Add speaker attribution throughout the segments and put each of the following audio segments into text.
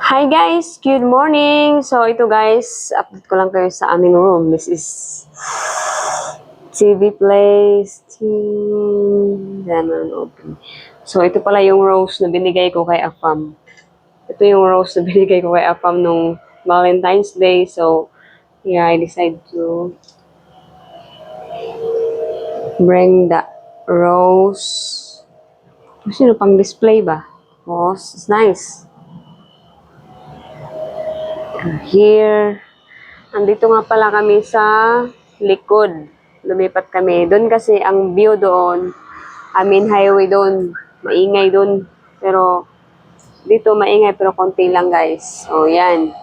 Speaker 1: Hi guys! Good morning! So ito guys, update ko lang kayo sa aming room. This is TV place. Ganon open. So ito pala yung rose na binigay ko kay Afam. Ito yung rose na binigay ko kay Afam nung Valentine's Day. So yeah, I decided to bring the rose. Sino pang display ba? Oh, it's nice. Here. Andito nga pala kami sa likod. Lumipat kami. Doon kasi ang view doon, highway doon. Maingay doon. Pero dito maingay pero konti lang guys. O yan.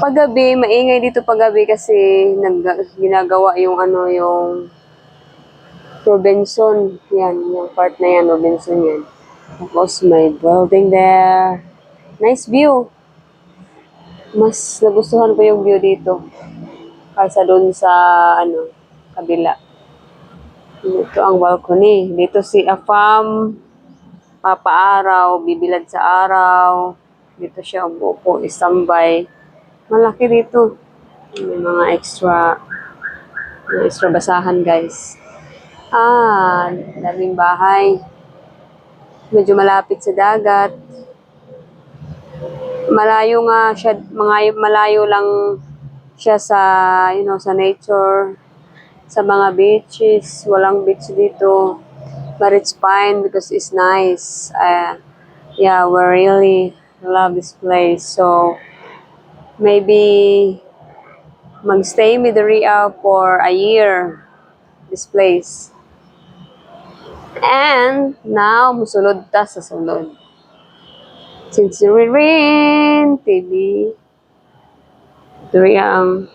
Speaker 1: Paggabi, maingay dito paggabi kasi ginagawa yung yung Robinson. Yan, yung part na yan, Robinson yan. Tapos may building there. Nice view. Mas nagustuhan ko yung view dito kaysa doon sa kabila. Ito ang balcony. Dito si Afam, papaaraw, bibilad sa araw. Dito siya umupo, istambay. Malaki dito. May mga extra basahan guys. Daming bahay. Medyo malapit sa dagat. Malayo nga siya, malayo lang siya sa, sa nature, sa mga beaches. Walang beach dito, but it's fine because it's nice. Yeah, we really love this place. So, maybe magstay with Ria for a year, this place. And now, musulod ta sa sulod. Since we're in TV, ito ang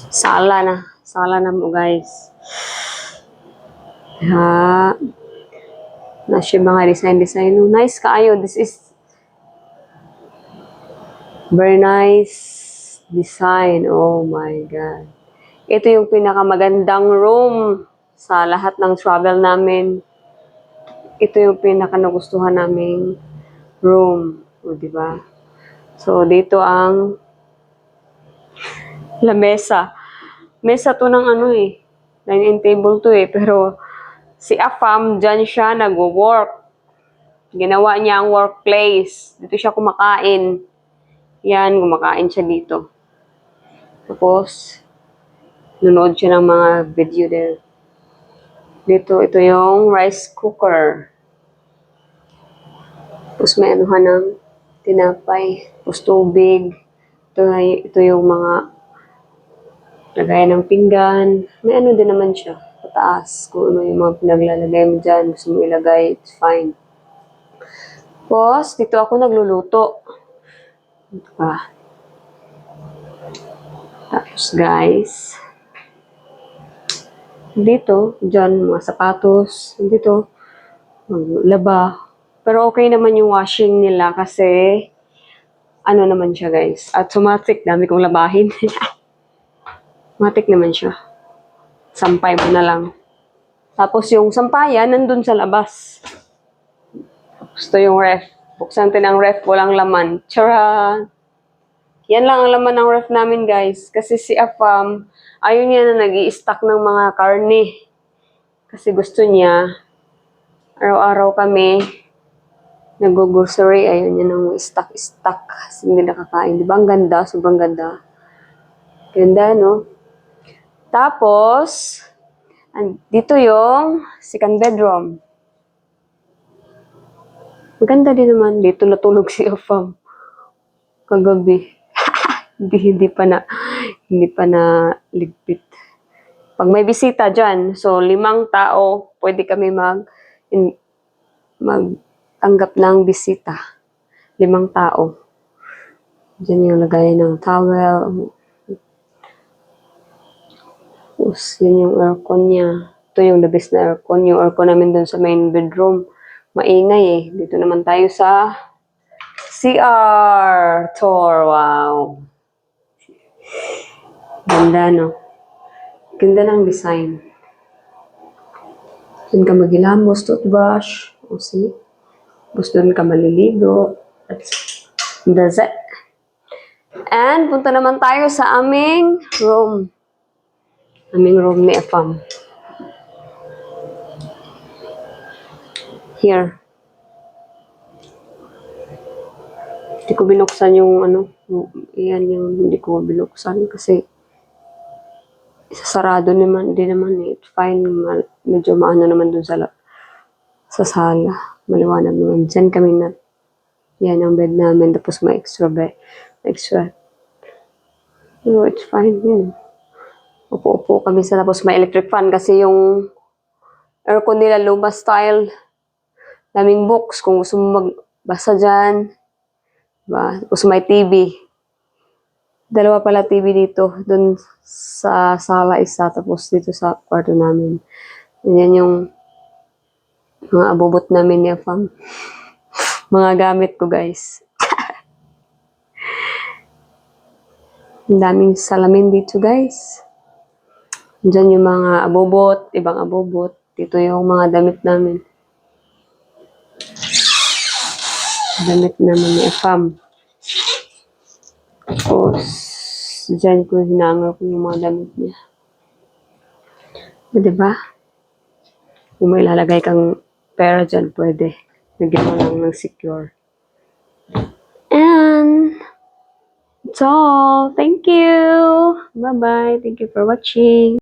Speaker 1: sala na mo guys. Nasa mga design. Nice kaayo. This is very nice design. Oh my God. Ito yung pinakamagandang room sa lahat ng travel namin. Ito yung pinaka-nagustuhan naming room. O, diba? So, dito ang lamesa. Mesa to ng dining table to pero si Afam, dyan siya nag-work. Ginawa niya ang workplace. Dito siya kumakain. Yan, kumakain siya dito. Tapos, nanood siya ng mga video there. Dito, ito yung rice cooker. Tapos may anuhan ng tinapay. Tapos tubig. Ito yung mga lagay ng pinggan. May din naman siya. Pataas. Kung ano yung mga pinaglalagay mo dyan. Gusto mo ilagay, it's fine. Tapos, dito ako nagluluto. Tapos, guys, dito, dyan, mga sapatos. Dito, laba. Pero okay naman yung washing nila kasi, naman siya, guys. Automatic, dami kong labahin. Automatic naman siya. Sampay mo na lang. Tapos yung sampayan, nandun sa labas. Tapos ito yung ref. Buksan natin ang ref, walang laman. Tara! Yan lang ang laman ng ref namin, guys. Kasi si Afam, ayaw niya na nag-i-stock ng mga karne. Kasi gusto niya, araw-araw kami, nag-grocery, ayaw niya nang stock. Kasi hindi nakakain. Diba? Ang ganda, sobrang ganda. Ganda, no? Tapos, dito yung second bedroom. Maganda din naman. Dito natulog si Afam. Kagabi. hindi pa na ligpit. Pag may bisita dyan, so 5 tao, pwede kami magtanggap ng bisita. 5 tao. Diyan yung lagay ng towel. Tapos, yun yung aircon niya. Ito yung the best na aircon. Yung aircon namin dun sa main bedroom. Maingay Dito naman tayo sa CR tour. Wow. Ganda, no? Ganda ng design. Diyan ka maghilamos, toothbrush. O, see? Tapos doon ka maliligo. That's it. And punta naman tayo sa aming room. Aming room ni Efam. Here. Hindi ko binuksan yung yan yung hindi ko binuksan kasi sarado naman, hindi naman eh. It's fine, medyo maano naman dun sa sala. Maliwanag naman. Diyan kami na, yan ang bed namin, tapos may extra bed, extra. So, it's fine, yun. Upo-upo kami sa, tapos may electric fan kasi yung aircon nila luma style. Daming books kung gusto mo magbasa dyan. Diba? Tapos may TV. Dalawa pala TV dito. Doon sa sala isa, tapos dito sa kwarto namin. Yan yung mga abubot namin ni Efam. Mga gamit ko, guys. Ang daming salamin dito, guys. Diyan yung mga abubot, ibang abubot. Dito yung mga damit namin. Damit namin ni Efam. Tapos, diyan ko hinangar ko yung mga damit niya. Diba? Kung may lalagay kang pera dyan, pwede. Lagyan mo lang ng secure. And that's all. Thank you. Bye-bye. Thank you for watching.